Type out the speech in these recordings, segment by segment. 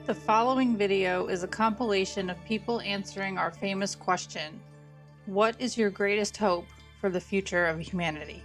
The following video is a compilation of people answering our famous question, what is your greatest hope for the future of humanity?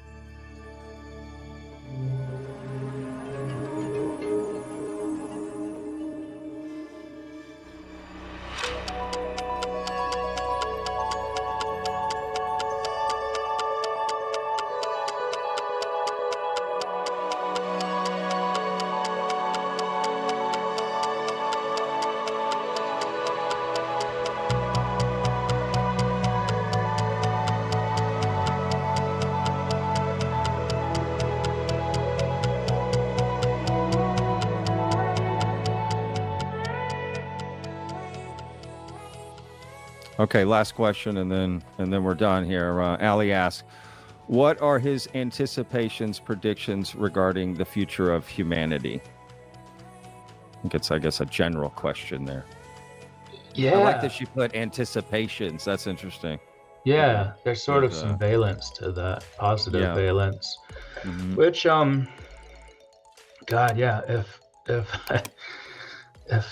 Okay, last question, and then we're done here. Ali asks, what are his anticipations, predictions regarding the future of humanity? I think it's, I guess, a general question there. Yeah. I like that she put anticipations. That's interesting. Yeah, there's sort of some valence to that, positive valence. Mm-hmm. Which, God, yeah, if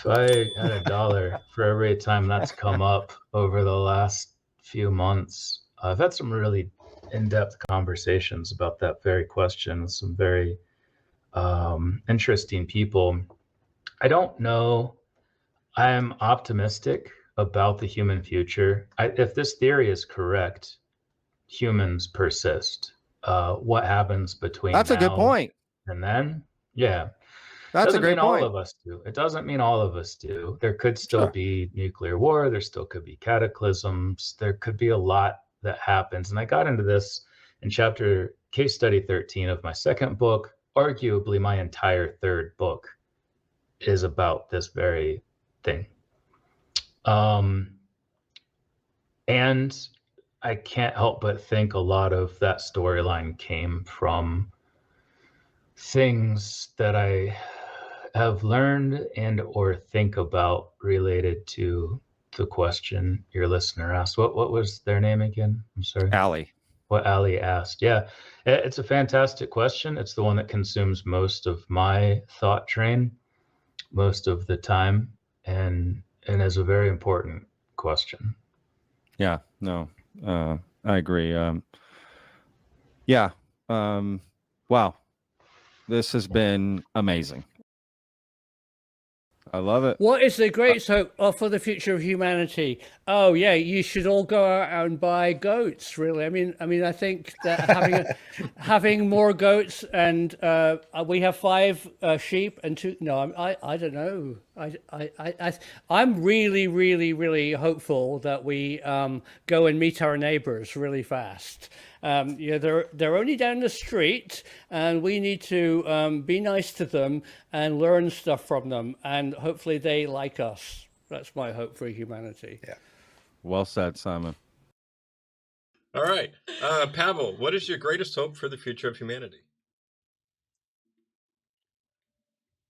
I had $1 for every time that's come up over the last few months, I've had some really in-depth conversations about that very question with some very interesting people. I don't know. I'm optimistic about the human future. If this theory is correct, humans persist. What happens between That's a good point. And then? Yeah. That's Doesn't a great mean point. all of us do. It doesn't mean all of us do. There could still be nuclear war. There still could be cataclysms. There could be a lot that happens. And I got into this in case study 13 of my second book. Arguably, my entire third book is about this very thing. And I can't help but think a lot of that storyline came from things that I have learned and or think about related to the question your listener asked. What was their name again? I'm sorry. Ali. What Ali asked. Yeah, it's a fantastic question. It's the one that consumes most of my thought train most of the time, and is a very important question. Yeah, no, I agree. Wow, this has been amazing. I love it. What is the greatest hope for the future of humanity? Oh yeah, you should all go out and buy goats. Really, I mean, I think that having more goats, and we have 5 sheep and 2. No, I don't know. I'm really, really, really hopeful that we go and meet our neighbors really fast. They're only down the street, and we need to be nice to them and learn stuff from them, and hopefully they like us. That's my hope for humanity. Yeah. Well said, Simon. All right. Pavel, what is your greatest hope for the future of humanity?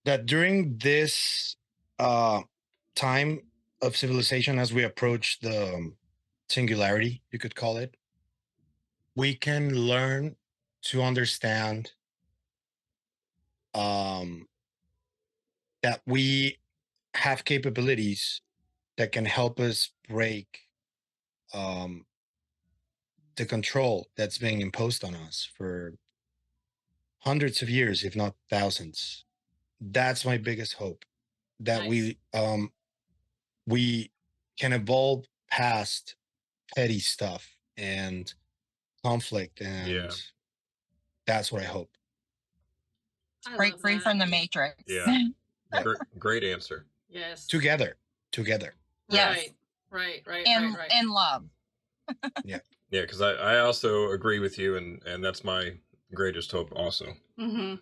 That during this time of civilization, as we approach the singularity, you could call it, we can learn to understand that we have capabilities that can help us break the control that's being imposed on us for hundreds of years, if not thousands. That's my biggest hope, that we can evolve past petty stuff and conflict, and that's what I hope. Break free from the matrix. Yeah. Great answer. Yes. Together. Yes. Right. In love. Yeah, because I also agree with you, and that's my greatest hope also. Mm-hmm.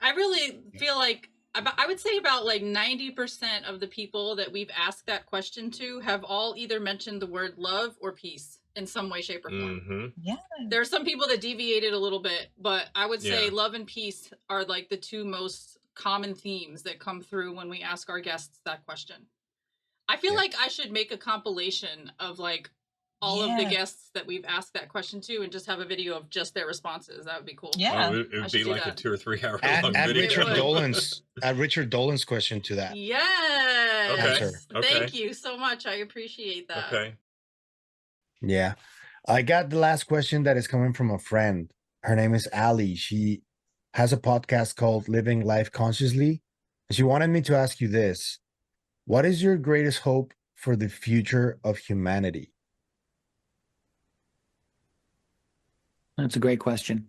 I really feel like I would say about like 90% of the people that we've asked that question to have all either mentioned the word love or peace in some way, shape, or form. Mm-hmm. Yeah. There are some people that deviated a little bit, but I would say love and peace are like the 2 most common themes that come through when we ask our guests that question. I feel like I should make a compilation of like all of the Yeah. guests that we've asked that question to and just have a video of just their responses. That would be cool. Yeah. Oh, it I would should be do like a that. 2 or 3 hour long Add video. Richard would. Dolan's add Richard Dolan's question to that. Yes. Answer. Okay. Thank you so much. I appreciate that. Okay. Yeah. I got the last question that is coming from a friend. Her name is Ali. She has a podcast called Living Life Consciously. She wanted me to ask you this. What is your greatest hope for the future of humanity? That's a great question.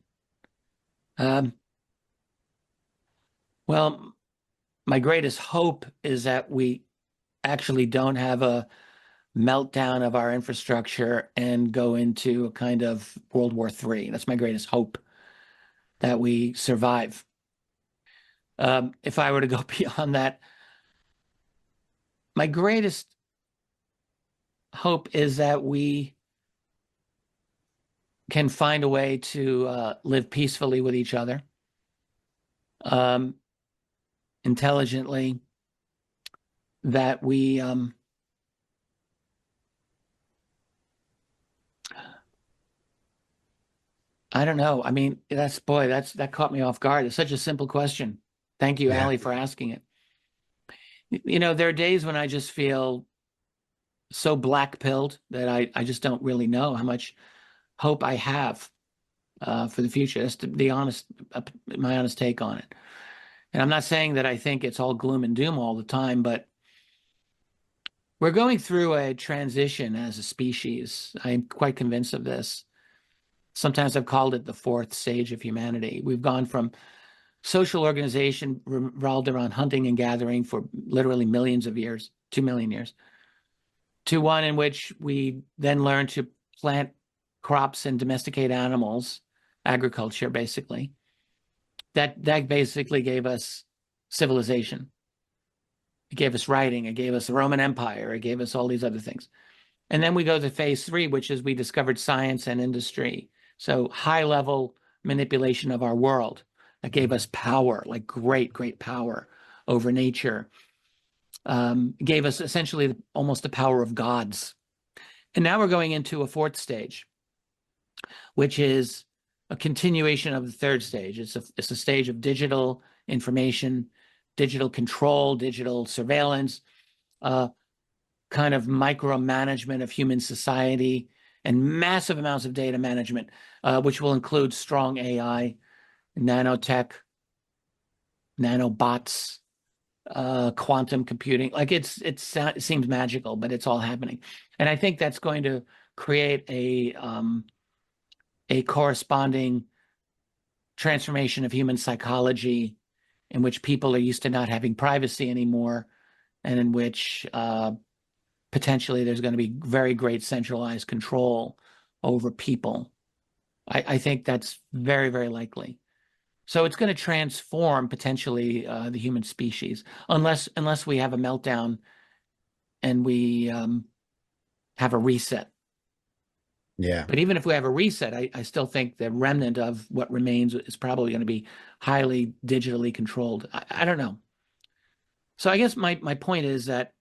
Well, my greatest hope is that we actually don't have a meltdown of our infrastructure and go into a kind of World War III. That's my greatest hope, that we survive. If I were to go beyond that, my greatest hope is that we can find a way to live peacefully with each other, intelligently, that we I don't know. I mean, that caught me off guard. It's such a simple question. Thank you, Yeah. Ali, for asking it. You know, there are days when I just feel so black-pilled that I just don't really know how much hope I have for the future. That's my honest take on it. And I'm not saying that I think it's all gloom and doom all the time, but we're going through a transition as a species. I'm quite convinced of this. Sometimes I've called it the fourth stage of humanity. We've gone from social organization revolved around hunting and gathering for literally millions of years, 2 million years, to one in which we then learned to plant crops and domesticate animals, agriculture, basically. That basically gave us civilization. It gave us writing. It gave us the Roman Empire. It gave us all these other things. And then we go to phase 3, which is we discovered science and industry. So high-level manipulation of our world that gave us power, like great, great power over nature. Gave us essentially almost the power of gods. And now we're going into a fourth stage, which is a continuation of the third stage. It's a stage of digital information, digital control, digital surveillance, kind of micromanagement of human society, and massive amounts of data management, which will include strong AI, nanotech, nanobots, quantum computing. Like it seems magical, but it's all happening. And I think that's going to create a corresponding transformation of human psychology in which people are used to not having privacy anymore, and in which potentially there's going to be very great centralized control over people. I think that's very, very likely. So it's going to transform potentially the human species, unless we have a meltdown and we have a reset. Yeah. But even if we have a reset, I still think the remnant of what remains is probably going to be highly digitally controlled. I don't know. So I guess my point is that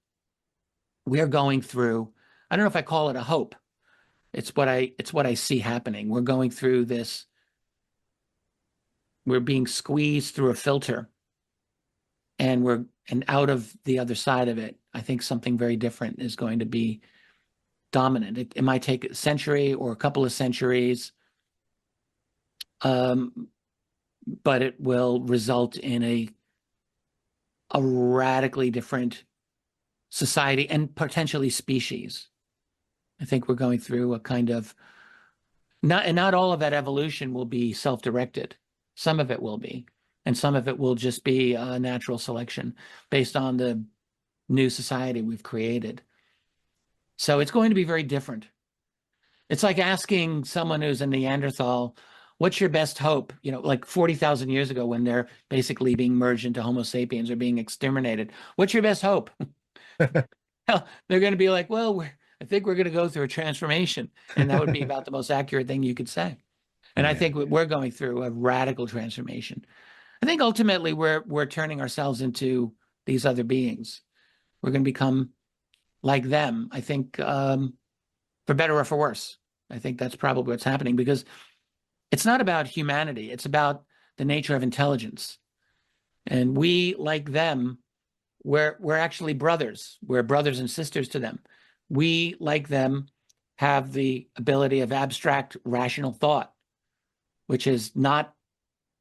we're going through, I don't know if I call it a hope. It's what I see happening. We're going through this. We're being squeezed through a filter, and out of the other side of it, I think something very different is going to be dominant. It might take a century or a couple of centuries, but it will result in a radically different society and potentially species. I think we're going through a kind of not all of that evolution will be self-directed. Some of it will be, and some of it will just be natural selection based on the new society we've created. So it's going to be very different. It's like asking someone who's a Neanderthal, what's your best hope? You know, like 40,000 years ago when they're basically being merged into Homo sapiens or being exterminated. What's your best hope? Hell, they're going to be like, well, I think we're going to go through a transformation. And that would be about the most accurate thing you could say. And I think we're going through a radical transformation. I think ultimately we're turning ourselves into these other beings. We're going to become like them. I think the for better or for worse. I think that's probably what's happening, because it's not about humanity. It's about the nature of intelligence. And we, like them, we're actually brothers. We're brothers and sisters to them. We, like them, have the ability of abstract rational thought, which is not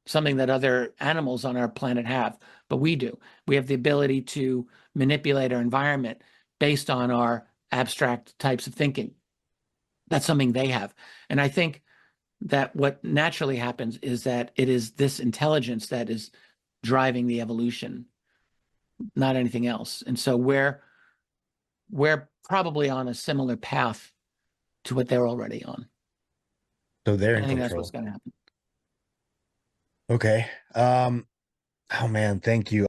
something that other animals on our planet have, but we do. We have the ability to manipulate our environment based on our abstract types of thinking. That's something they have. And I think that what naturally happens is that it is this intelligence that is driving the evolution, not anything else. And so we're probably on a similar path to what they're already on. So they're I in think that's control. what's going to happen. Okay. Oh man, thank you.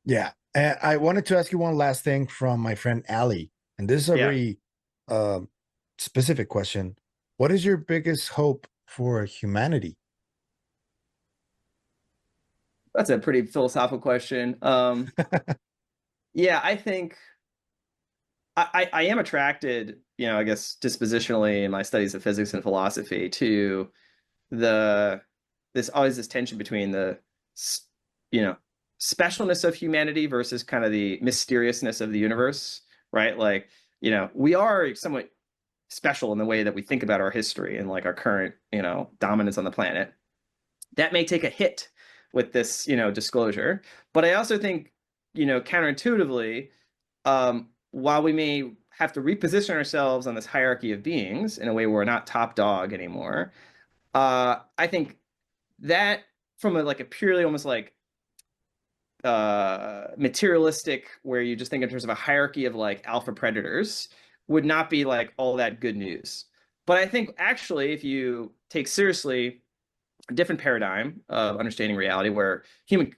Yeah. And I wanted to ask you one last thing from my friend Ali. And this is a very specific question. What is your biggest hope for humanity? That's a pretty philosophical question. Yeah, I think I am attracted, I guess dispositionally in my studies of physics and philosophy to this tension between the specialness of humanity versus kind of the mysteriousness of the universe, right? Like, we are somewhat special in the way that we think about our history and like our current, dominance on the planet. That may take a hit with this, disclosure. But I also think, counterintuitively, while we may have to reposition ourselves on this hierarchy of beings in a way where we're not top dog anymore, I think that from a purely almost like materialistic, where you just think in terms of a hierarchy of like alpha predators, would not be like all that good news. But I think actually, if you take seriously a different paradigm of understanding reality, where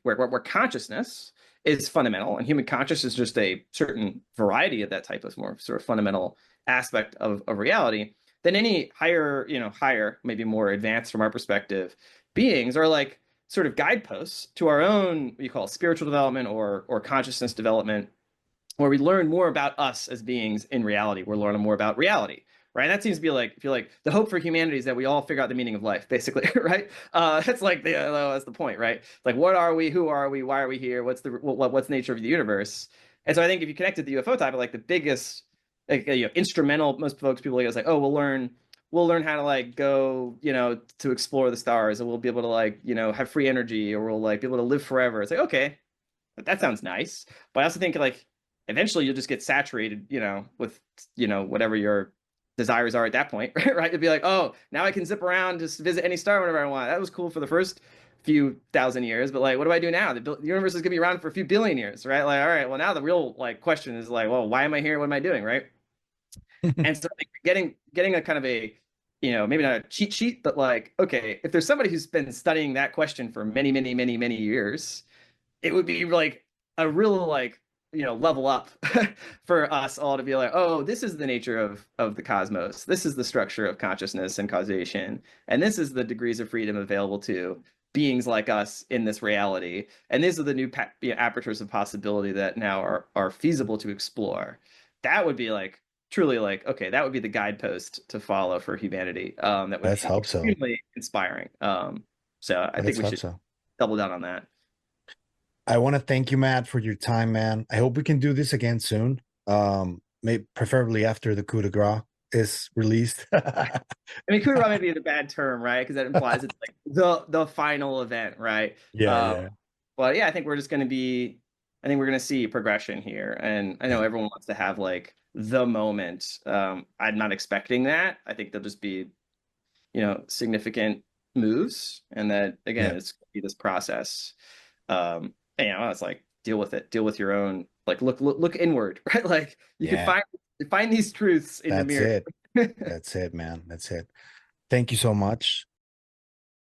where consciousness is fundamental, and human consciousness is just a certain variety of that type of more sort of fundamental aspect of reality, then any higher, maybe more advanced from our perspective beings are like sort of guideposts to our own, what you call spiritual development or consciousness development, where we learn more about us as beings in reality. We're learning more about reality, right? That seems to be like, feel like the hope for humanity is that we all figure out the meaning of life, basically, right? That's like that's the point, right? Like, what are we? Who are we? Why are we here? What's the nature of the universe? And so I think if you connect to the UFO topic, like the biggest, instrumental, most people like, it's like, oh, we'll learn how to like go, to explore the stars, and we'll be able to like, have free energy, or we'll like be able to live forever. It's like, okay, that sounds nice. But I also think like eventually you'll just get saturated, with, whatever your desires are at that point, right? You'll be like, oh, now I can zip around, just visit any star whenever I want. That was cool for the first few thousand years, but like, what do I do now? The universe is gonna be around for a few billion years, right? Like, all right, well, now the real like question is like, well, why am I here? What am I doing, right? And so like, getting a kind of a, maybe not a cheat sheet, but like, okay, if there's somebody who's been studying that question for many, many, many, many years, it would be like a real like, level up for us all to be like, oh, this is the nature of the cosmos. This is the structure of consciousness and causation. And this is the degrees of freedom available to beings like us in this reality. And these are the new apertures of possibility that now are feasible to explore. That would be like, truly like, okay, that would be the guidepost to follow for humanity. That would Let's be hope so. extremely inspiring. So I think we should double down on that. I want to thank you, Matt, for your time, man. I hope we can do this again soon. Maybe preferably after the coup de grace is released. I mean, coup de grace may be a bad term, right? Because that implies it's like the final event, right? Yeah. But yeah, I think we're going to see progression here. And I know everyone wants to have like the moment. I'm not expecting that. I think there'll just be, significant moves, and that again, it's going to be this process. It's like, deal with it, deal with your own, like, look inward, right? Like you can find these truths in the mirror. That's it, man. That's it. Thank you so much.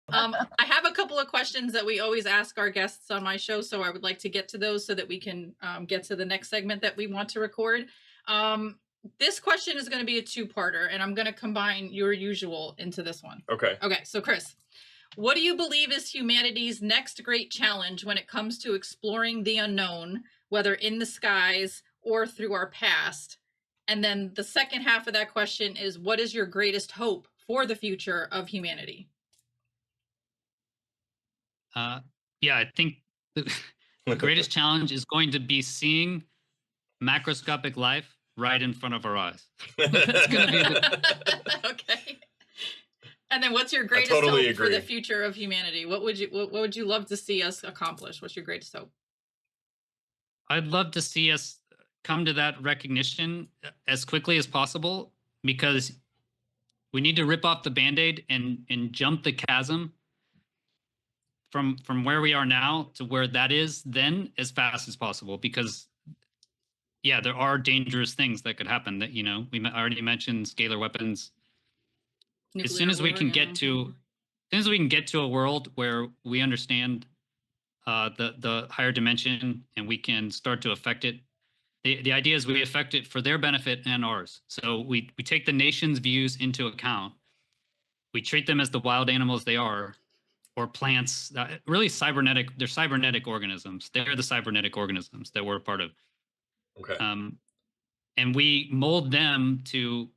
I have a couple of questions that we always ask our guests on my show, so I would like to get to those so that we can get to the next segment that we want to record. This question is going to be a two-parter, and I'm going to combine your usual into this one. Okay. So Chris, what do you believe is humanity's next great challenge when it comes to exploring the unknown, whether in the skies or through our past? And then the second half of that question is, what is your greatest hope for the future of humanity? Yeah, I think the greatest challenge is going to be seeing macroscopic life right in front of our eyes. That's going to be Okay. And then what's your greatest totally hope for agree. the future of humanity? What would you love to see us accomplish? What's your greatest hope? I'd love to see us come to that recognition as quickly as possible, because we need to rip off the Band-Aid and jump the chasm from where we are now to where that is then as fast as possible. Because yeah, there are dangerous things that could happen that, we already mentioned scalar weapons. As soon as we can get to a world where we understand the higher dimension and we can start to affect it, the idea is we affect it for their benefit and ours. So we take the nation's views into account. We treat them as the wild animals they are, or plants. Really cybernetic. They're cybernetic organisms. They're the cybernetic organisms that we're a part of. Okay. And we mold them to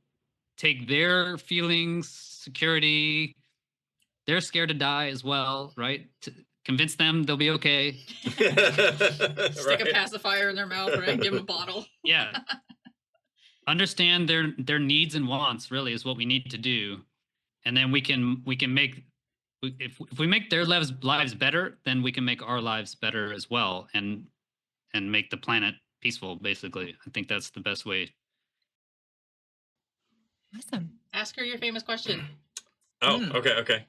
take their feelings, security. They're scared to die as well, right? To convince them they'll be okay. Stick a pacifier in their mouth, right? Give them a bottle. Yeah. Understand their needs and wants really is what we need to do. And then we can make, if we make their lives better, then we can make our lives better as well, and make the planet peaceful, basically. I think that's the best way. Awesome. Ask her your famous question. Oh, okay.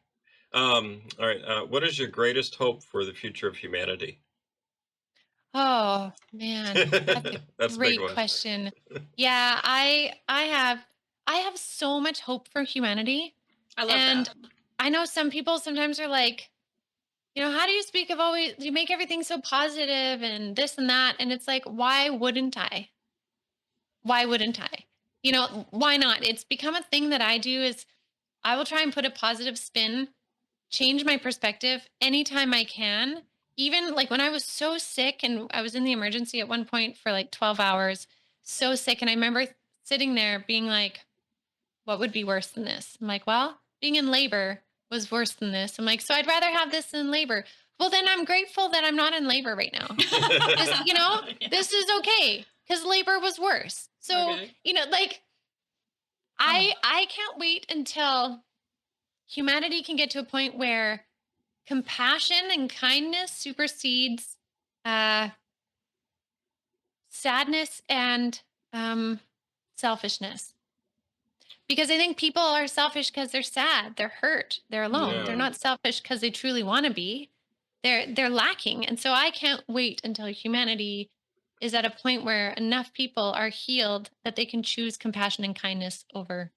All right. What is your greatest hope for the future of humanity? Oh man, that's a That's a big great one. question. Yeah, I have so much hope for humanity. I love And that. I know some people sometimes are like, how do you speak of always, you make everything so positive and this and that. And it's like, why wouldn't I? Why wouldn't I? Why not? It's become a thing that I do is I will try and put a positive spin, change my perspective anytime I can. Even like when I was so sick and I was in the emergency at one point for like 12 hours, so sick. And I remember sitting there being like, what would be worse than this? I'm like, well, being in labor was worse than this. I'm like, so I'd rather have this than labor. Well, then I'm grateful that I'm not in labor right now. This is okay because labor was worse. So, Okay. I can't wait until humanity can get to a point where compassion and kindness supersedes sadness and selfishness. Because I think people are selfish because they're sad, they're hurt, they're alone. Yeah. They're not selfish because they truly want to be. They're lacking. And so I can't wait until humanity is at a point where enough people are healed that they can choose compassion and kindness over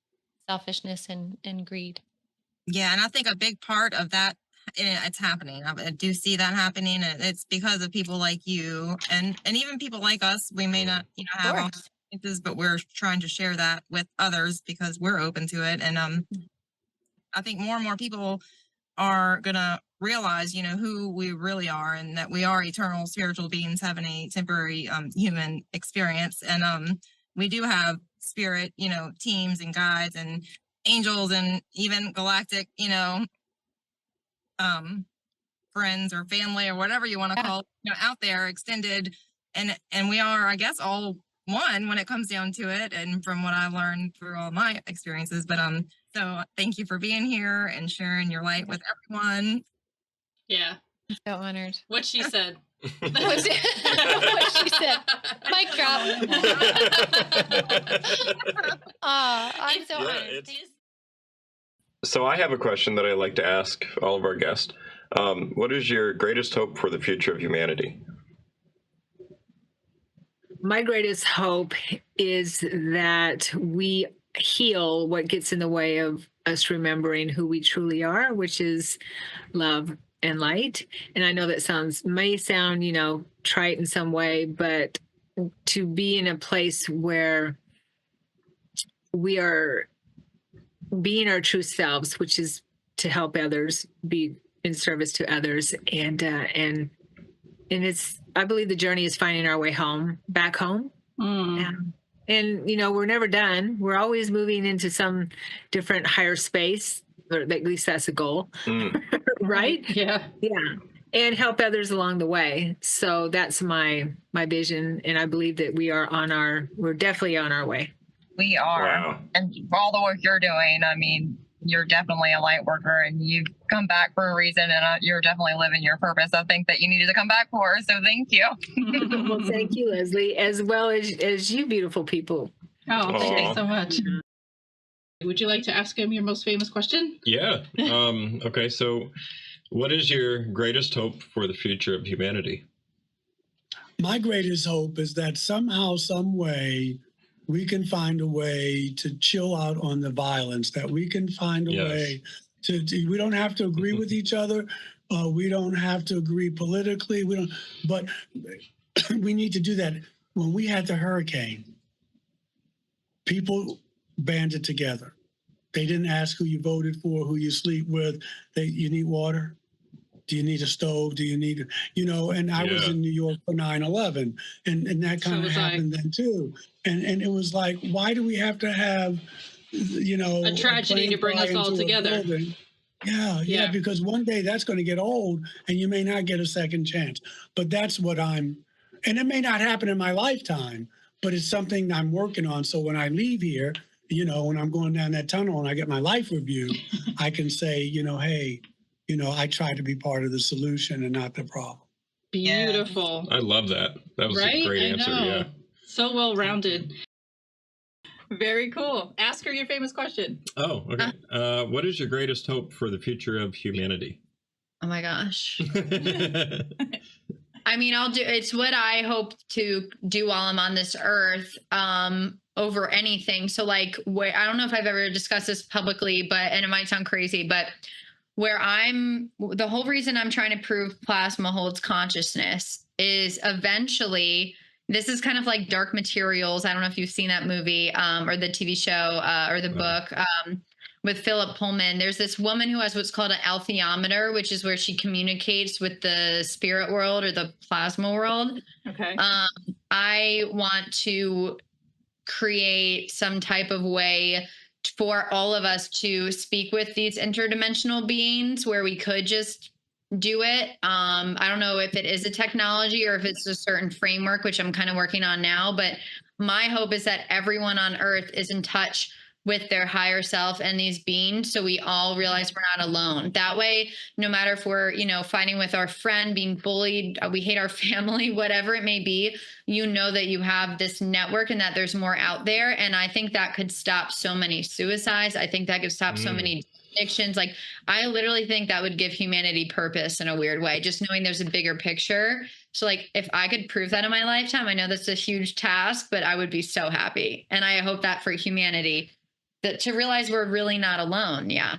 selfishness and greed. Yeah, and I think a big part of that, it's happening. I do see that happening, and it's because of people like you and even people like us. We may not, have all the experiences, but we're trying to share that with others because we're open to it. And I think more and more people are gonna realize, who we really are, and that we are eternal spiritual beings having a temporary human experience. And we do have spirit, teams and guides and angels and even galactic, friends or family or whatever you want to call it, out there extended, and we are, I guess, all one when it comes down to it, and from what I learned through all my experiences. But so thank you for being here and sharing your light with everyone. Yeah. I'm so honored. What she said. What she said. Mic drop. I'm so honored. So I have a question that I like to ask all of our guests. What is your greatest hope for the future of humanity? My greatest hope is that we heal what gets in the way of us remembering who we truly are, which is love and light. And I know that may sound, trite in some way, but to be in a place where we are being our true selves, which is to help others, be in service to others, and it's, I believe the journey is finding our way home, back home. And, we're never done. We're always moving into some different higher space, or at least that's the goal. Right? Yeah. Yeah. And help others along the way. So that's my vision. And I believe that we're definitely on our way. We are. Wow. And for all the work you're doing, I mean, you're definitely a light worker and you've come back for a reason, and you're definitely living your purpose, I think, that you needed to come back for. So thank you. Well, thank you, Leslie, as well as you beautiful people. Oh, thank Aw. you so much. Would you like to ask him your most famous question? Yeah. Okay. So, what is your greatest hope for the future of humanity? My greatest hope is that somehow, some way, we can find a way to chill out on the violence, that we can find a Yes. way we don't have to agree with each other. We don't have to agree politically. But we need to do that. When we had the hurricane, people banded together. They didn't ask who you voted for, who you sleep with. You need water? Do you need a stove? Do you need, and I was in New York for 9/11, and that kind of happened then too. And it was like, why do we have to have, a tragedy to bring us all together? Yeah, because one day that's going to get old and you may not get a second chance. But that's what and it may not happen in my lifetime, but it's something I'm working on. So when I leave here, when I'm going down that tunnel and I get my life review, I can say, hey, I try to be part of the solution and not the problem. Beautiful. I love that. That was a great answer. Yeah. So well rounded. Very cool. Ask her your famous question. Oh, okay. What is your greatest hope for the future of humanity? Oh my gosh. I mean, it's what I hope to do while I'm on this earth, over anything. So like, I don't know if I've ever discussed this publicly, and it might sound crazy, but the whole reason I'm trying to prove plasma holds consciousness is eventually, this is kind of like Dark Materials. I don't know if you've seen that movie, or the TV show, or the book, with Philip Pullman. There's this woman who has what's called an altheometer, which is where she communicates with the spirit world or the plasma world. Okay. I want to create some type of way for all of us to speak with these interdimensional beings where we could just do it. I don't know if it is a technology or if it's a certain framework, which I'm kind of working on now, but my hope is that everyone on earth is in touch with their higher self and these beings, so we all realize we're not alone. That way, no matter if we're, fighting with our friend, being bullied, we hate our family, whatever it may be, that you have this network and that there's more out there. And I think that could stop so many suicides. I think that could stop so many addictions. Like, I literally think that would give humanity purpose in a weird way, just knowing there's a bigger picture. So like, if I could prove that in my lifetime, I know that's a huge task, but I would be so happy. And I hope that for humanity, that to realize we're really not alone. Yeah.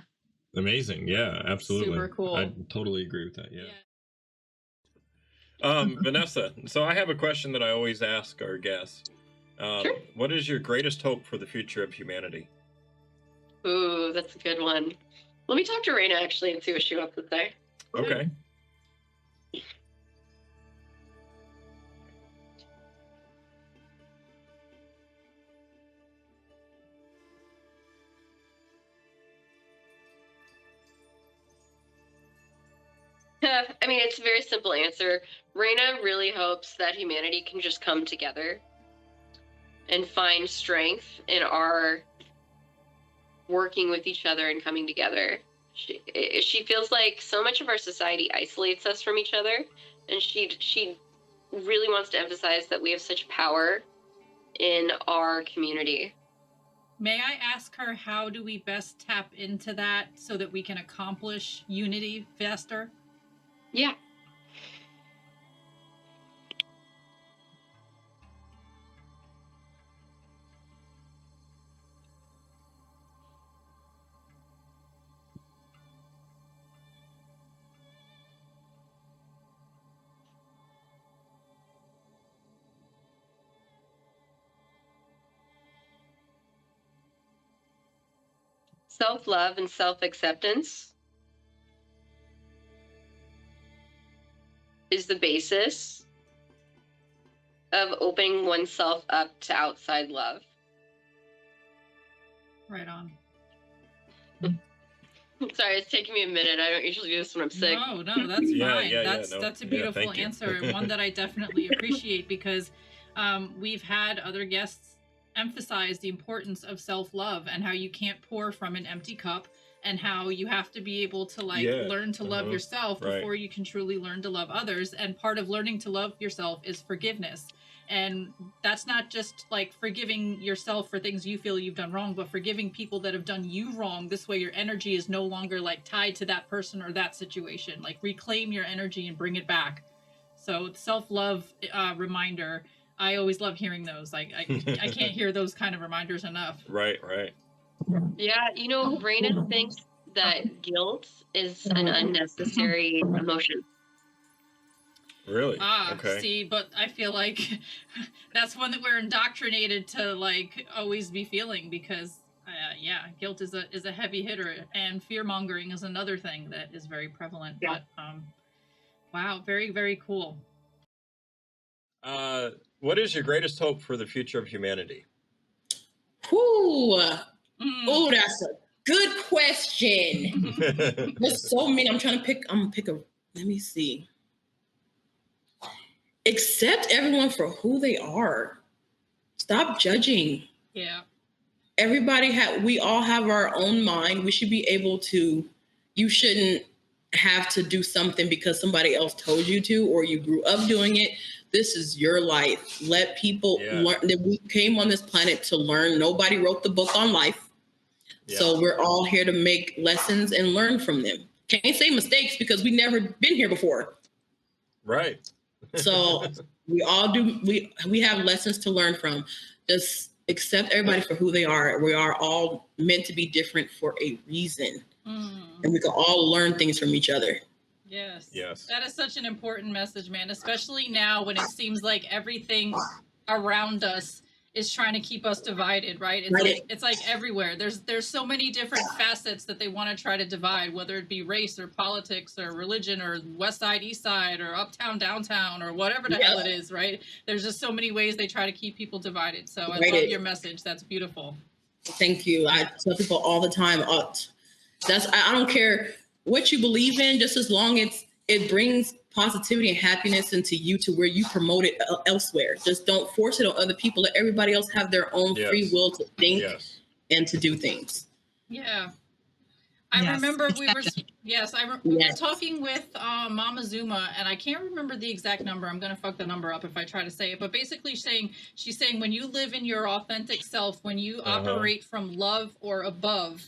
Amazing. Yeah, absolutely. Super cool. I totally agree with that. Yeah. Vanessa, so I have a question that I always ask our guests. Sure. What is your greatest hope for the future of humanity? Ooh, that's a good one. Let me talk to Raina actually and see what she wants to say. Okay. I mean, it's a very simple answer. Raina really hopes that humanity can just come together and find strength in our working with each other and coming together. She feels like so much of our society isolates us from each other, and she really wants to emphasize that we have such power in our community. May I ask her, how do we best tap into that so that we can accomplish unity faster? Yeah. Self-love and self-acceptance is the basis of opening oneself up to outside love. Right on. Sorry, it's taking me a minute. I don't usually do this when I'm sick. No, that's fine. No. That's a Yeah, beautiful thank you. answer, and one that I definitely appreciate, because we've had other guests emphasize the importance of self-love and how you can't pour from an empty cup, and how you have to be able to learn to love yourself before you can truly learn to love others. And part of learning to love yourself is forgiveness. And that's not just like forgiving yourself for things you feel you've done wrong, but forgiving people that have done you wrong. This way your energy is no longer like tied to that person or that situation. Like reclaim your energy and bring it back. So self-love reminder, I always love hearing those. Like I can't hear those kind of reminders enough. Right. Yeah, Raina thinks that guilt is an unnecessary emotion. Really? Okay. See, but I feel like that's one that we're indoctrinated to like always be feeling, because guilt is a heavy hitter, and fear mongering is another thing that is very prevalent. Yeah. But wow, very, very cool. What is your greatest hope for the future of humanity? Oh, that's a good question. There's so many. I'm gonna pick a, let me see. Accept everyone for who they are. Stop judging. Yeah. We all have our own mind. We should be able to, you shouldn't have to do something because somebody else told you to, or you grew up doing it. This is your life. Let people learn that we came on this planet to learn. Nobody wrote the book on life. Yeah. So we're all here to make lessons and learn from them. Can't say mistakes because we've never been here before. Right. So we all do, we have lessons to learn from. Just accept everybody for who they are. We are all meant to be different for a reason. And we can all learn things from each other. Yes. That is such an important message, man, especially now when it seems like everything around us is trying to keep us divided, right? It's like everywhere. There's so many different facets that they want to try to divide, whether it be race or politics or religion or west side, east side, or uptown, downtown, or whatever the hell it is, right? There's just so many ways they try to keep people divided. So I love your message. That's beautiful. Thank you. I tell people all the time, I don't care what you believe in, just as long as it brings positivity and happiness into you to where you promote it elsewhere. Just don't force it on other people. Let everybody else have their own free will to think and to do things. Yeah. I remember we were talking with Mama Zuma, and I can't remember the exact number. I'm going to fuck the number up if I try to say it. But basically she's saying when you live in your authentic self, when you operate from love or above,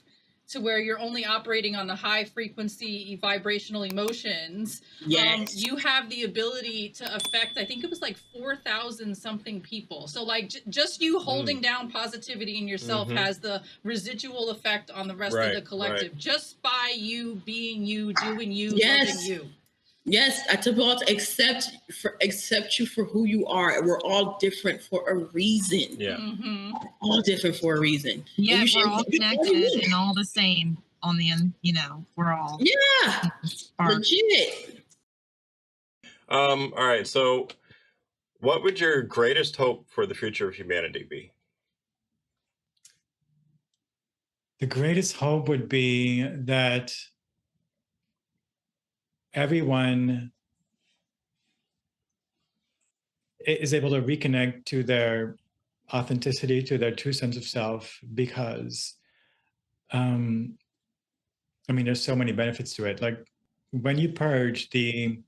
to where you're only operating on the high frequency vibrational emotions, you have the ability to affect, I think it was like 4,000 something people. So like just you holding down positivity in yourself has the residual effect on the rest of the collective, just by you being you, doing you, loving you. Yes, I tell people to accept you for who you are. We're all different for a reason. Yeah. All different for a reason. Yeah, we're all connected and all the same on the end, we're all. Yeah. Legit. All right. So what would your greatest hope for the future of humanity be? The greatest hope would be that everyone is able to reconnect to their authenticity, to their true sense of self, because, there's so many benefits to it. Like when you purge the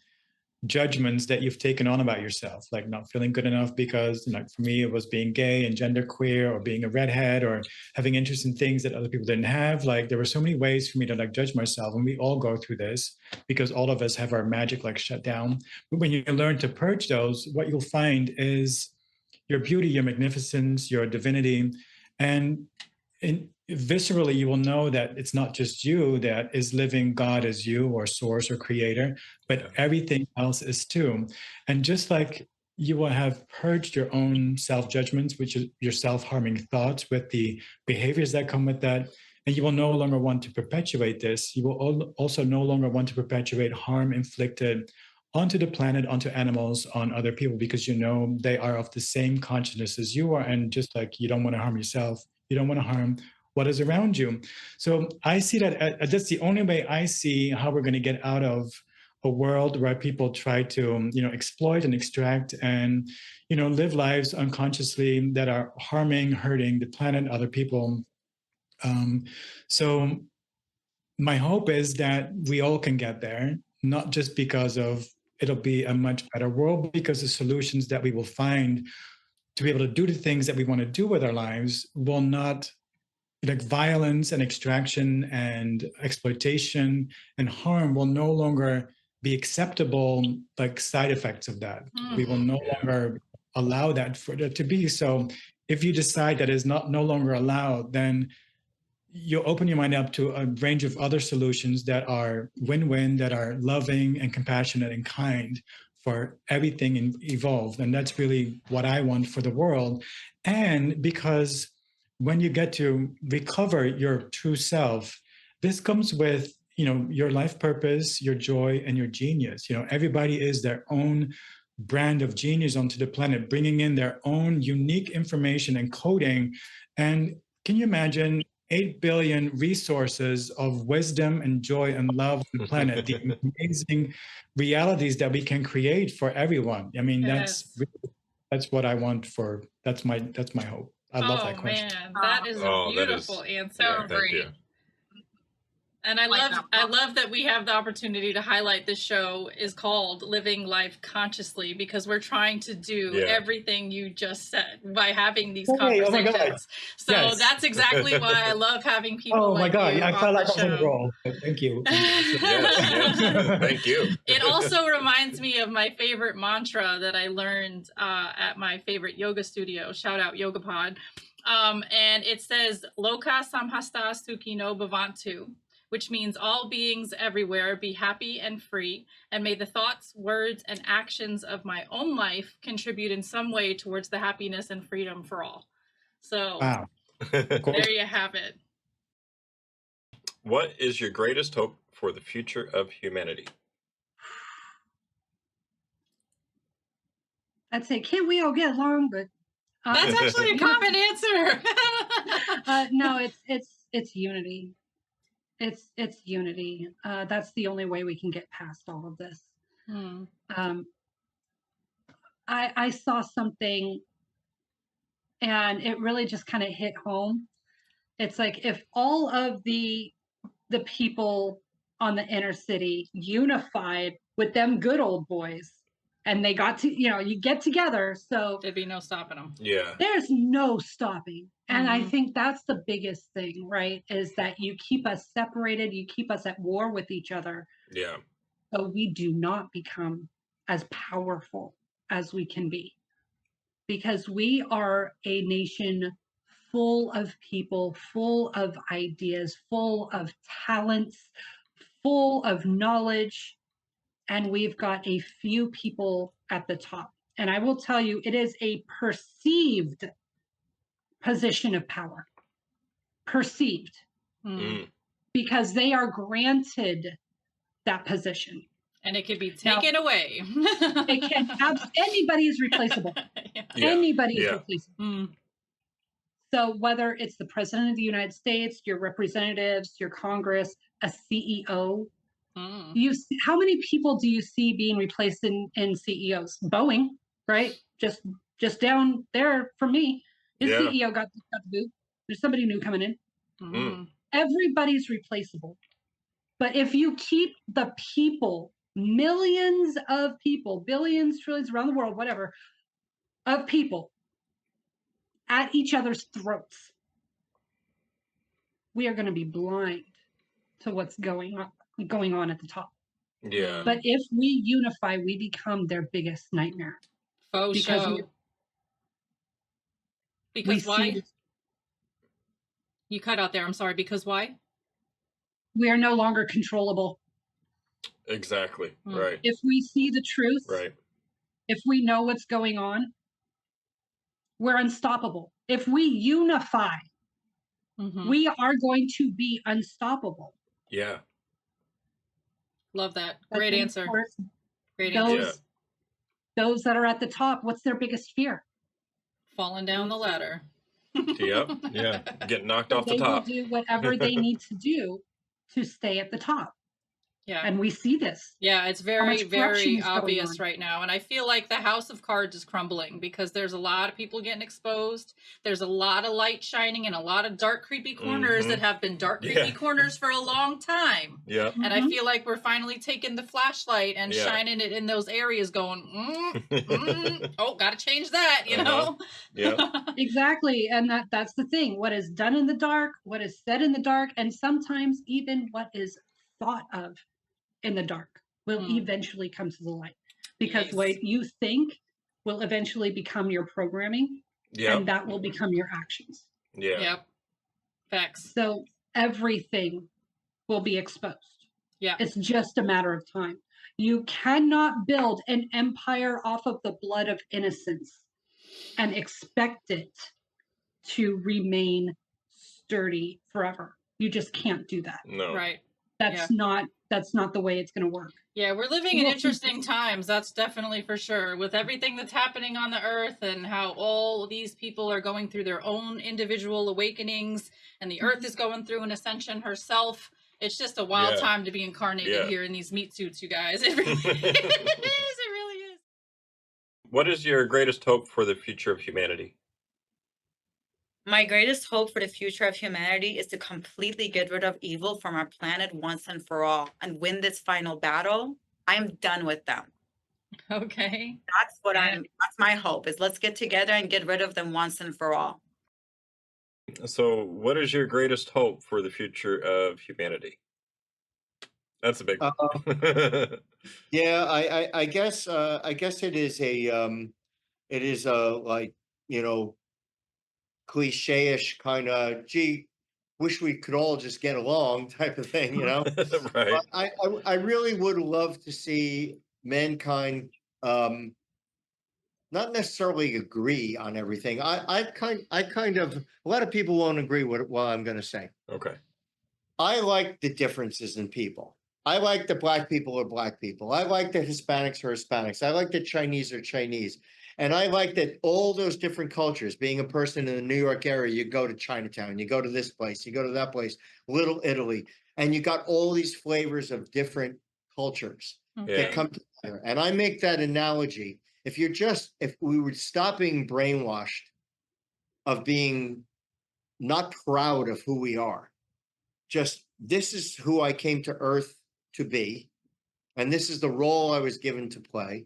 judgments that you've taken on about yourself, like not feeling good enough because, for me, it was being gay and genderqueer, or being a redhead, or having interest in things that other people didn't have. Like there were so many ways for me to judge myself, and we all go through this because all of us have our magic shut down. But when you learn to purge those, what you'll find is your beauty, your magnificence, your divinity, and viscerally, you will know that it's not just you that is living God as you, or source, or creator, but everything else is too. And just like you will have purged your own self-judgments, which is your self-harming thoughts, with the behaviors that come with that, and you will no longer want to perpetuate this. You will also no longer want to perpetuate harm inflicted onto the planet, onto animals, on other people, because you know they are of the same consciousness as you are. And just like you don't want to harm yourself, you don't want to harm what is around you. So I see that that's the only way I see how we're going to get out of a world where people try to, exploit and extract and, live lives unconsciously that are harming, hurting the planet, other people. So my hope is that we all can get there, not just because of it'll be a much better world, because the solutions that we will find to be able to do the things that we want to do with our lives will not, like violence and extraction and exploitation and harm will no longer be acceptable, like side effects of that. We will no longer allow that for there to be. So if you decide that is no longer allowed, then you open your mind up to a range of other solutions that are win-win, that are loving and compassionate and kind for everything involved. And that's really what I want for the world. And because when you get to recover your true self, this comes with, your life purpose, your joy, and your genius. Everybody is their own brand of genius onto the planet, bringing in their own unique information and coding. And can you imagine 8 billion resources of wisdom and joy and love on the planet, the amazing realities that we can create for everyone? I mean, that's what I want for, that's my hope. I love that question. Man, that is a beautiful answer. Yeah, thank you. And I love that we have the opportunity to highlight this show is called Living Life Consciously, because we're trying to do everything you just said by having these conversations. So that's exactly why I love having people Oh my like God, you I on felt like the I was on the show. roll. Thank you. Yes. Thank you. It also reminds me of my favorite mantra that I learned at my favorite yoga studio. Shout out YogaPod. And it says, Loka samhasta sukhino bhavantu, which means all beings everywhere be happy and free, and may the thoughts, words, and actions of my own life contribute in some way towards the happiness and freedom for all. So there you have it. What is your greatest hope for the future of humanity? I'd say, can't we all get along? But that's actually a common answer. No, it's unity. It's unity. That's the only way we can get past all of this. I saw something, and it really just kind of hit home. It's like if all of the people on the inner city unified with them good old boys, and they got to, you get together, so there'd be no stopping them. Yeah. There's no stopping. And I think that's the biggest thing, right? Is that you keep us separated, you keep us at war with each other. Yeah. So we do not become as powerful as we can be. Because we are a nation full of people, full of ideas, full of talents, full of knowledge. And we've got a few people at the top. And I will tell you, it is a perceived position of power. Perceived. Because they are granted that position. And it can be taken away. It can have, anybody is replaceable. Anybody is replaceable. So whether it's the president of the United States, your representatives, your Congress, a CEO, you see, how many people do you see being replaced in CEOs? Boeing, right? Just down there for me. His CEO got the boot. There's somebody new coming in. Everybody's replaceable. But if you keep the people, millions of people, billions, trillions around the world, whatever, of people at each other's throats, we are going to be blind to what's going on at the top. Yeah. But if we unify, we become their biggest nightmare. Because why? You cut out there. I'm sorry. Because why? We are no longer controllable. Exactly. Right. If we see the truth, right. If we know what's going on, we're unstoppable. If we unify, we are going to be unstoppable. Yeah. Love that. Great answer. Of course, Those that are at the top, what's their biggest fear? Falling down the ladder. Yep. Yeah. Get knocked So off the they will top. do whatever they need to do to stay at the top. Yeah. And we see this. Yeah, it's How much very, corruption very is going obvious on. right now. And I feel like the house of cards is crumbling because there's a lot of people getting exposed. There's a lot of light shining in a lot of dark, creepy corners that have been dark, creepy corners for a long time. Yep. And I feel like we're finally taking the flashlight and shining it in those areas going, oh, got to change that, you know? Yeah. Exactly. And that's the thing. What is done in the dark, what is said in the dark, and sometimes even what is thought of in the dark will eventually come to the light, because what you think will eventually become your programming, and that will become your actions. Yep. Facts. So everything will be exposed. Yeah. It's just a matter of time. You cannot build an empire off of the blood of innocence and expect it to remain sturdy forever. You just can't do that. No. Right. That's not the way it's going to work. Yeah, we're living in interesting times. That's definitely for sure. With everything that's happening on the earth and how all these people are going through their own individual awakenings, and the earth is going through an ascension herself. It's just a wild time to be incarnated here in these meat suits, you guys. It really is. It really is. What is your greatest hope for the future of humanity? My greatest hope for the future of humanity is to completely get rid of evil from our planet once and for all and win this final battle. I'm done with them. Okay. That's my hope, is let's get together and get rid of them once and for all. So, what is your greatest hope for the future of humanity? That's a big one. Yeah, I guess it is like, cliche-ish kind of, gee, wish we could all just get along type of thing, Right. But I really would love to see mankind not necessarily agree on everything. I kind of, a lot of people won't agree with what I'm going to say. Okay. I like the differences in people. I like that black people are black people. I like that Hispanics are Hispanics. I like that Chinese are Chinese. And I like that all those different cultures, being a person in the New York area, you go to Chinatown, you go to this place, you go to that place, Little Italy, and you got all these flavors of different cultures that come together. And I make that analogy. If we were stop being brainwashed of being not proud of who we are, just this is who I came to Earth to be, and this is the role I was given to play,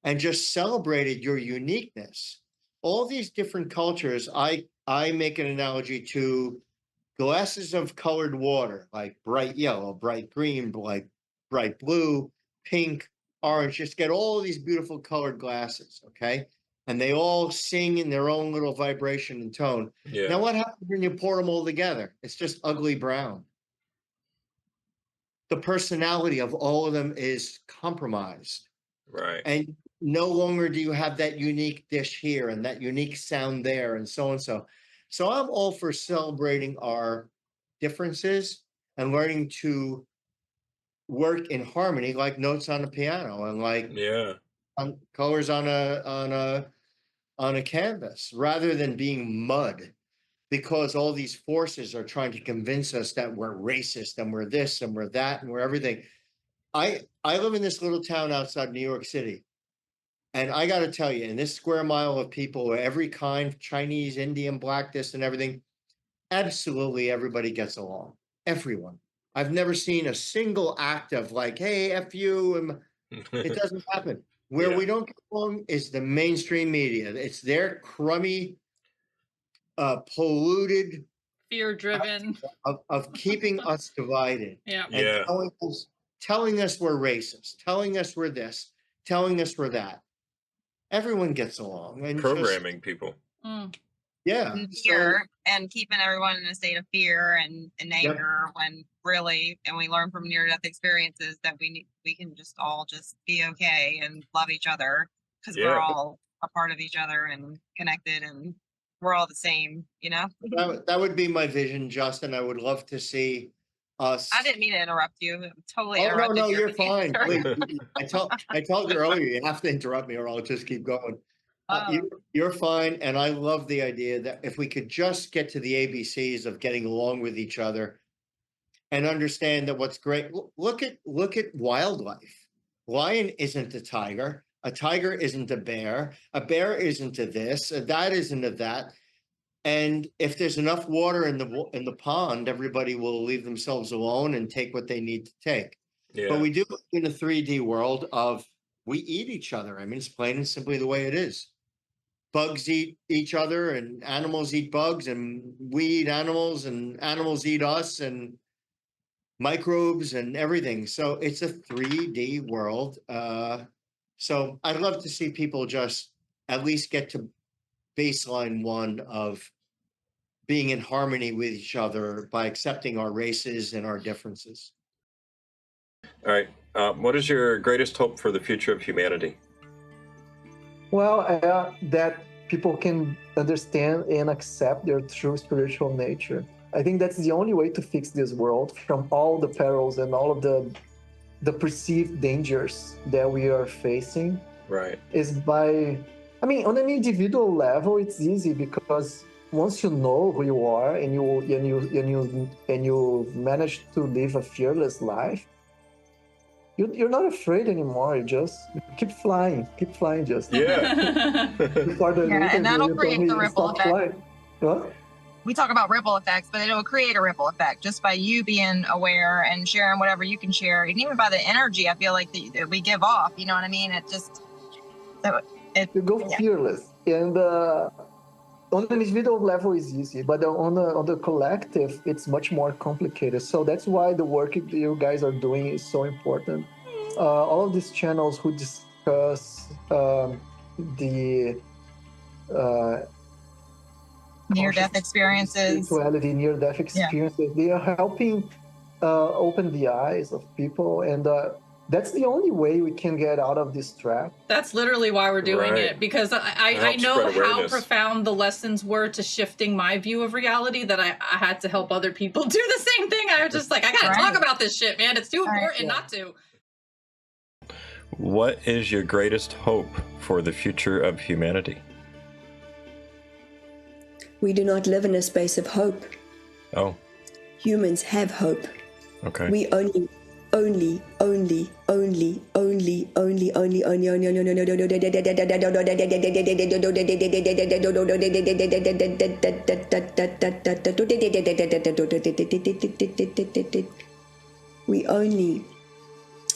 and just celebrated your uniqueness. All these different cultures, I make an analogy to glasses of colored water, like bright yellow, bright green, like bright blue, pink, orange. Just get all these beautiful colored glasses, okay? And they all sing in their own little vibration and tone. Yeah. Now, what happens when you pour them all together? It's just ugly brown. The personality of all of them is compromised. Right. And no longer do you have that unique dish here and that unique sound there and so and so. So I'm all for celebrating our differences and learning to work in harmony, like notes on a piano and like colors on a canvas, rather than being mud, because all these forces are trying to convince us that we're racist and we're this and we're that and we're everything. I live in this little town outside New York City. And I got to tell you, in this square mile of people, every kind, Chinese, Indian, black, this and everything, absolutely everybody gets along. Everyone. I've never seen a single act of like, hey, F you. And it doesn't happen. Where we don't get along is the mainstream media. It's their crummy, polluted, fear-driven of keeping us divided. Yeah. And telling us we're racist, telling us we're this, telling us we're that. Everyone gets along. And programming people. Yeah. Fear and keeping everyone in a state of fear and anger when really, and we learn from near-death experiences that we can just all just be okay and love each other because we're all a part of each other and connected and we're all the same, That would be my vision, Justin. I would love to see us. I didn't mean to interrupt you. Totally Oh, no, interrupted no, you. you're fine. Please. I told you earlier, you have to interrupt me or I'll just keep going. You're fine. And I love the idea that if we could just get to the ABCs of getting along with each other and understand that what's great, look at wildlife. Lion isn't a tiger isn't a bear isn't a this, that isn't a that. And if there's enough water in the pond, everybody will leave themselves alone and take what they need to take. Yeah. But we do live in a 3D world of we eat each other. I mean, it's plain and simply the way it is. Bugs eat each other and animals eat bugs and we eat animals and animals eat us and microbes and everything. So it's a 3D world. So I'd love to see people just at least get to baseline one of being in harmony with each other by accepting our races and our differences. All right. What is your greatest hope for the future of humanity? Well, that people can understand and accept their true spiritual nature. I think that's the only way to fix this world from all the perils and all of the perceived dangers that we are facing. Right. Is by, I mean, on an individual level, it's easy because once you know who you are and you manage to live a fearless life, you're not afraid anymore. You just keep flying, just. Yeah. Before the Yeah, and that'll create the ripple effect. Flying. What? We talk about ripple effects, but it'll create a ripple effect just by you being aware and sharing whatever you can share, and even by the energy I feel like that we give off. You know what I mean? It just you go fearless, and on an individual level is easy, but on the collective, it's much more complicated. So that's why the work you guys are doing is so important. All of these channels who discuss the near-death experiences, spirituality, near-death experiences, they are helping open the eyes of people, and that's the only way we can get out of this trap. That's literally why we're doing Right. it, because I know how profound the lessons were to shifting my view of reality that I had to help other people do the same thing. I was just like, I gotta talk about this shit, man. It's too important not to. What is your greatest hope for the future of humanity? We do not live in a space of hope. Oh. Humans have hope. Okay. We only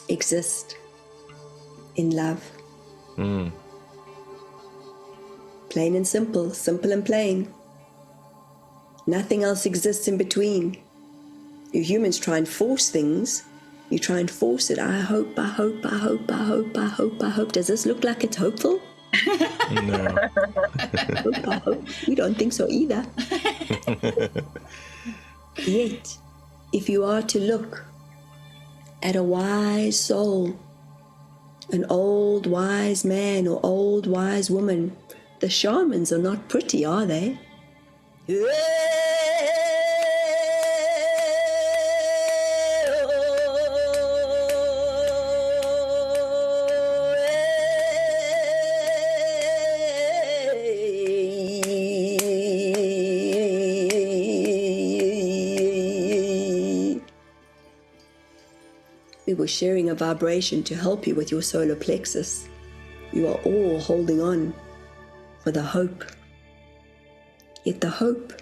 exist in love. Plain and simple, simple and plain. Nothing else exists in between. You humans try and force things. You try and force it. I hope. Does this look like it's hopeful? No. I hope. We don't think so either. Yet, if you are to look at a wise soul, an old wise man or old wise woman, the shamans are not pretty, are they? We were sharing a vibration to help you with your solar plexus. You are all holding on for the hope. Yet the hope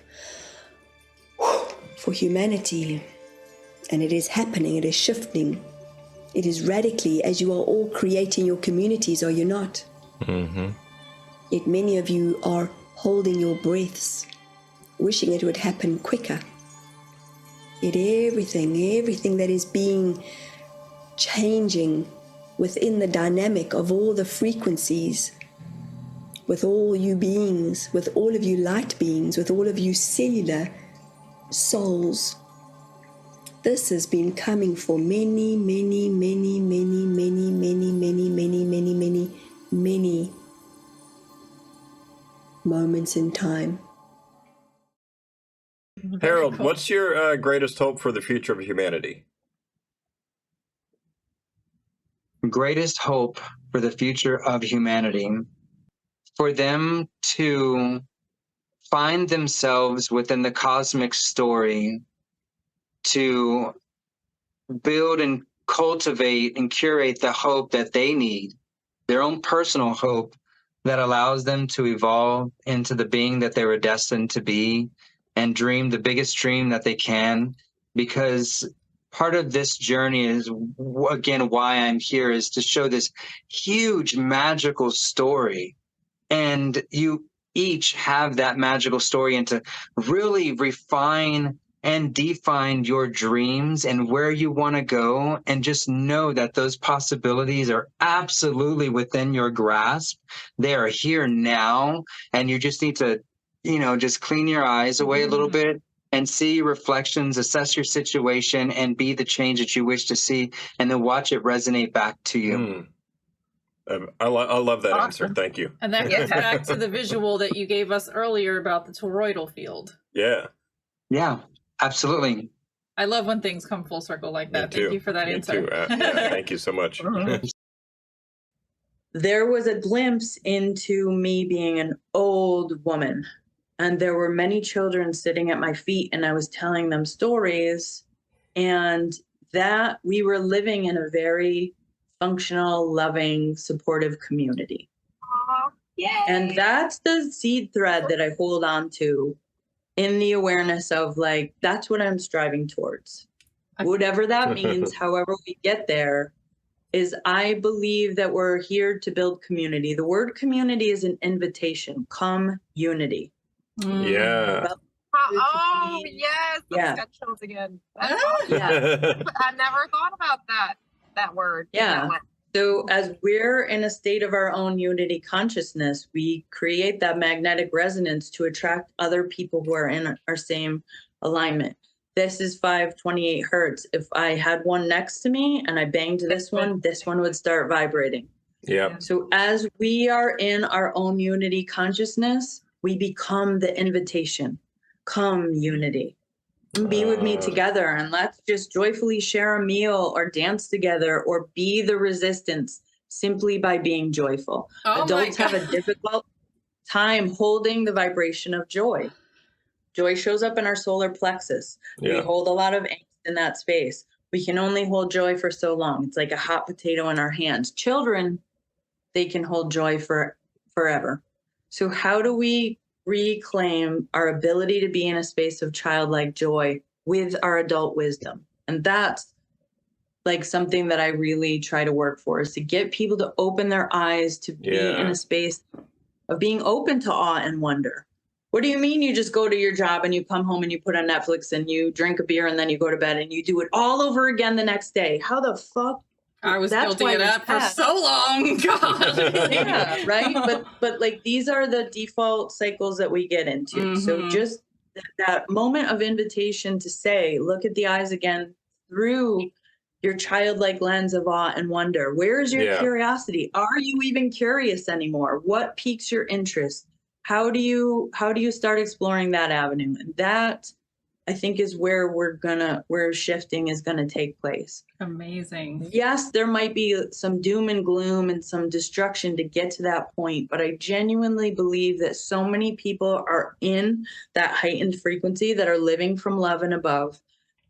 for humanity, and it is happening, it is shifting, it is radically, as you are all creating your communities, are you not? Mm-hmm. Yet many of you are holding your breaths, wishing it would happen quicker. Yet everything that is being changing within the dynamic of all the frequencies, with all you beings, with all of you light beings, with all of you cellular souls. This has been coming for many moments in time. Harold, what's your greatest hope for the future of humanity? Greatest hope for the future of humanity, for them to find themselves within the cosmic story, to build and cultivate and curate the hope that they need, their own personal hope that allows them to evolve into the being that they were destined to be and dream the biggest dream that they can. Because part of this journey is, again, why I'm here, is to show this huge magical story. And you each have that magical story, and to really refine and define your dreams and where you want to go, and just know that those possibilities are absolutely within your grasp. They are here now, and you just need to, just clean your eyes away a little bit and see your reflections, assess your situation, and be the change that you wish to see, and then watch it resonate back to you. I love that answer. Thank you. And that gets back to the visual that you gave us earlier about the toroidal field. Yeah. Yeah, absolutely. I love when things come full circle like that. Me too. Thank you for that Me answer. too. Yeah, thank you so much. There was a glimpse into me being an old woman, and there were many children sitting at my feet, and I was telling them stories, and that we were living in a very functional, loving, supportive community. Yay. And that's the seed thread that I hold on to, in the awareness of, like, that's what I'm striving towards. Whatever that means, however we get there, is I believe that we're here to build community. The word community is an invitation. Come unity. Yeah. Oh, yes. Yeah. Got chills again. That's awesome. I never thought about that word. Yeah. So as we're in a state of our own unity consciousness, we create that magnetic resonance to attract other people who are in our same alignment. This is 528 hertz. If I had one next to me and I banged this one would start vibrating. Yeah. So as we are in our own unity consciousness, we become the invitation. Come unity. Be with me together, and let's just joyfully share a meal or dance together or be the resistance simply by being joyful. Adults have a difficult time holding the vibration of joy. Joy shows up in our solar plexus. We hold a lot of angst in that space. We can only hold joy for so long. It's like a hot potato in our hands. Children, they can hold joy for forever. So how do we reclaim our ability to be in a space of childlike joy with our adult wisdom? And that's like something that I really try to work for, is to get people to open their eyes to be in a space of being open to awe and wonder. What do you mean you just go to your job and you come home and you put on Netflix and you drink a beer and then you go to bed and you do it all over again the next day? How the fuck? I was guilty of that for so long. God. Yeah, right. But like, these are the default cycles that we get into. So just that moment of invitation to say, look at the eyes again through your childlike lens of awe and wonder. Where is your curiosity? Are you even curious anymore? What piques your interest? How do you start exploring that avenue? And that, I think, is where where shifting is gonna take place. Amazing. Yes, there might be some doom and gloom and some destruction to get to that point, but I genuinely believe that so many people are in that heightened frequency, that are living from love and above,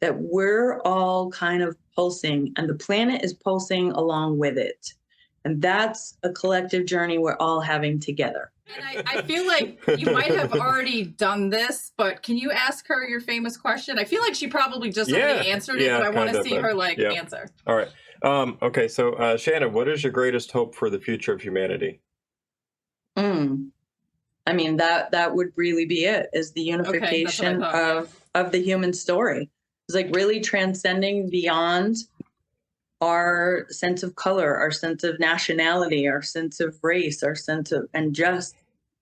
that we're all kind of pulsing, and the planet is pulsing along with it. And that's a collective journey we're all having together. And I feel like you might have already done this, but can you ask her your famous question? I feel like she probably just already answered it, but I want to see her answer. All right. Okay. So Shannon, what is your greatest hope for the future of humanity? I mean, that would really be it, is the unification of the human story. It's like really transcending beyond our sense of color, our sense of nationality, our sense of race, our sense of, and just,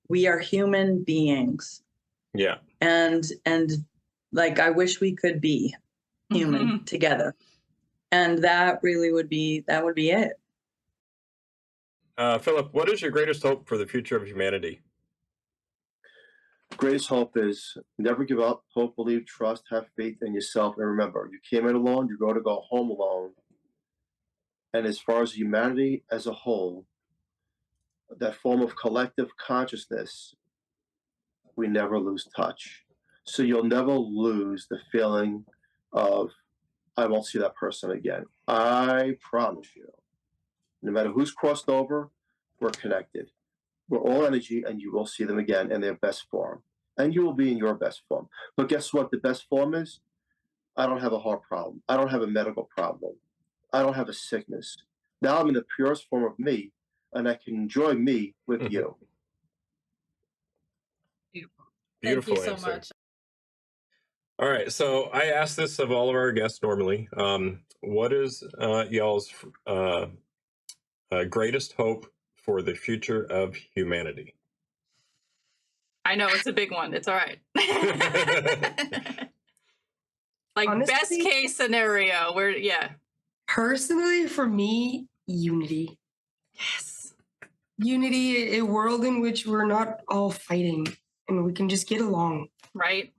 we are human beings. Yeah. And like, I wish we could be human together. And that really would be it. Philip, what is your greatest hope for the future of humanity? Greatest hope is never give up. Hope, believe, trust, have faith in yourself, and remember, you came in alone. You're going to go home alone. And as far as humanity as a whole, that form of collective consciousness, we never lose touch. So you'll never lose the feeling of, I won't see that person again. I promise you. No matter who's crossed over, we're connected. We're all energy, and you will see them again in their best form. And you will be in your best form. But guess what the best form is? I don't have a heart problem. I don't have a medical problem. I don't have a sickness. Now I'm in the purest form of me, and I can enjoy me with you. Beautiful Thank you answer. so much. All right, so I ask this of all of our guests normally. What is y'all's greatest hope for the future of humanity? I know it's a big one. It's all right. Like Honestly, best case scenario, where personally, for me, unity. Yes. Unity, a world in which we're not all fighting and we can just get along. Right.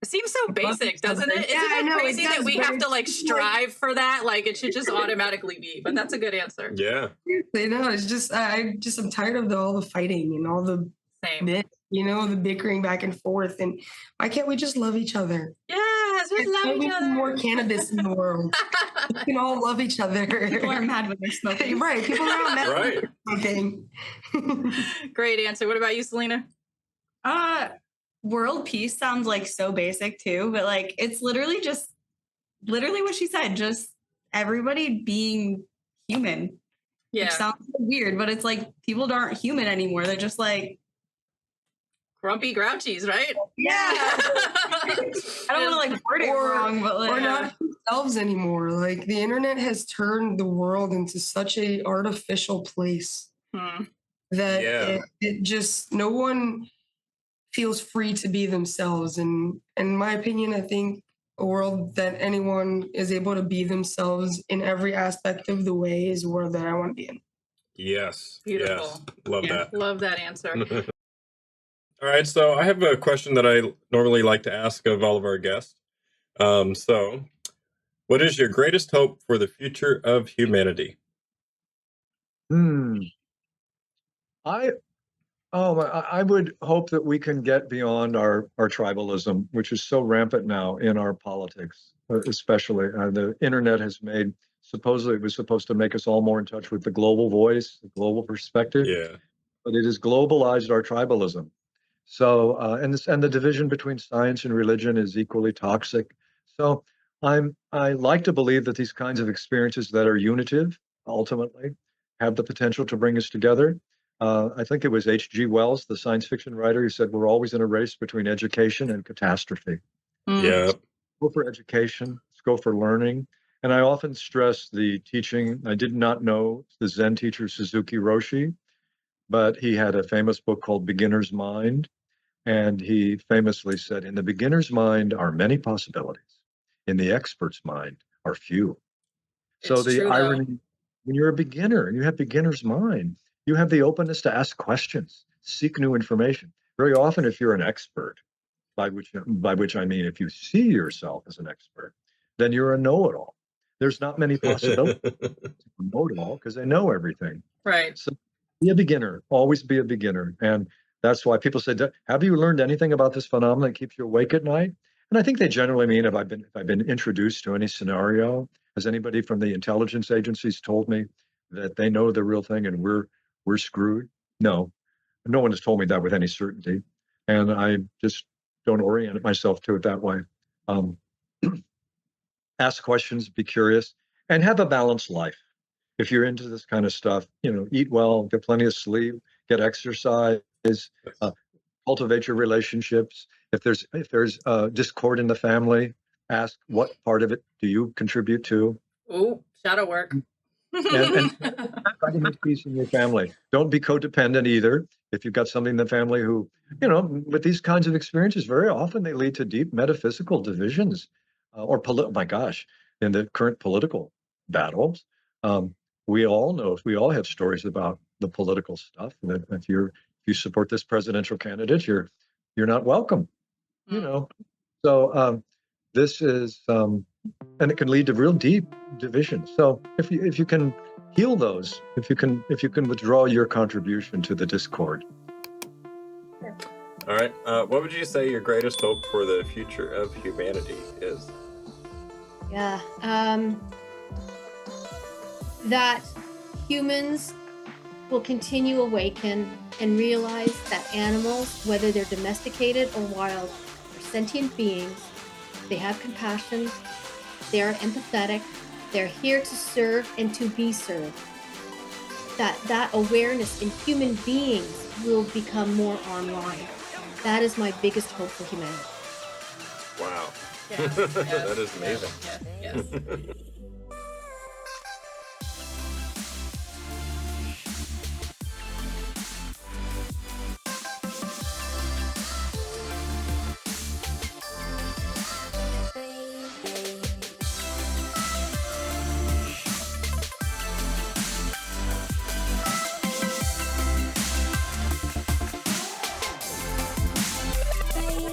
It seems so basic, doesn't it? Yeah, I Isn't it know, it crazy that does, we but have to it's like just strive for that? Like it should just automatically be. But that's a good answer. Yeah. You know, it's just I'm tired of all the fighting and all the the bickering back and forth. And why can't we just love each other? Yes, we love each other. More cannabis in the world. We can all love each other. People are mad when they're smoking. Right. People are not mad Right. when they're smoking. Great answer. What about you, Selena? World peace sounds like so basic too, but like it's literally what she said, just everybody being human. Yeah. Which sounds so weird, but it's like people aren't human anymore. They're just like grumpy grouchies, right? Yeah. I don't want to like word it wrong, but like or not themselves anymore. Like the internet has turned the world into such a artificial place that it just no one feels free to be themselves. And in my opinion, I think a world that anyone is able to be themselves in every aspect of the way is a world that I want to be in. Yes. Beautiful. Yes. Love that. Love that answer. All right, so I have a question that I normally like to ask of all of our guests. So, what is your greatest hope for the future of humanity? I would hope that we can get beyond our tribalism, which is so rampant now in our politics, especially. The internet has made, supposedly it was supposed to make us all more in touch with the global voice, the global perspective. Yeah. But it has globalized our tribalism. So, and the division between science and religion is equally toxic. So I like to believe that these kinds of experiences that are unitive, ultimately, have the potential to bring us together. I think it was H.G. Wells, the science fiction writer, who said we're always in a race between education and catastrophe. Yeah. Go for education, let's go for learning. And I often stress the teaching. I did not know the Zen teacher Suzuki Roshi, but he had a famous book called Beginner's Mind. And he famously said, in the beginner's mind are many possibilities. In the expert's mind are few. So the irony, when you're a beginner and you have beginner's mind, you have the openness to ask questions, seek new information. Very often, if you're an expert, by which I mean if you see yourself as an expert, then you're a know-it-all. There's not many possibilities to know-it-all because they know everything. Right. So be a beginner, always be a beginner. And that's why people say, have you learned anything about this phenomenon that keeps you awake at night? And I think they generally mean, if I've been introduced to any scenario, has anybody from the intelligence agencies told me that they know the real thing and we're screwed? No, no one has told me that with any certainty. And I just don't orient myself to it that way. Ask questions, be curious, and have a balanced life. If you're into this kind of stuff, eat well, get plenty of sleep, get exercise, cultivate your relationships. If there's discord in the family, ask what part of it do you contribute to. Ooh, shadow work. And try to make peace in your family. Don't be codependent either. If you've got somebody in the family who, with these kinds of experiences, very often they lead to deep metaphysical divisions, my gosh, in the current political battles. We all have stories about the political stuff. That if you support this presidential candidate, you're you're not welcome. You know, so this is, and it can lead to real deep division. So if you can heal those, if you can withdraw your contribution to the discord. All right. What would you say your greatest hope for the future of humanity is? Yeah. That humans will continue awaken and realize that animals, whether they're domesticated or wild, are sentient beings. They have compassion. They are empathetic. They're here to serve and to be served. That awareness in human beings will become more online. That is my biggest hope for humanity. Wow. Yes, That is amazing. Yes.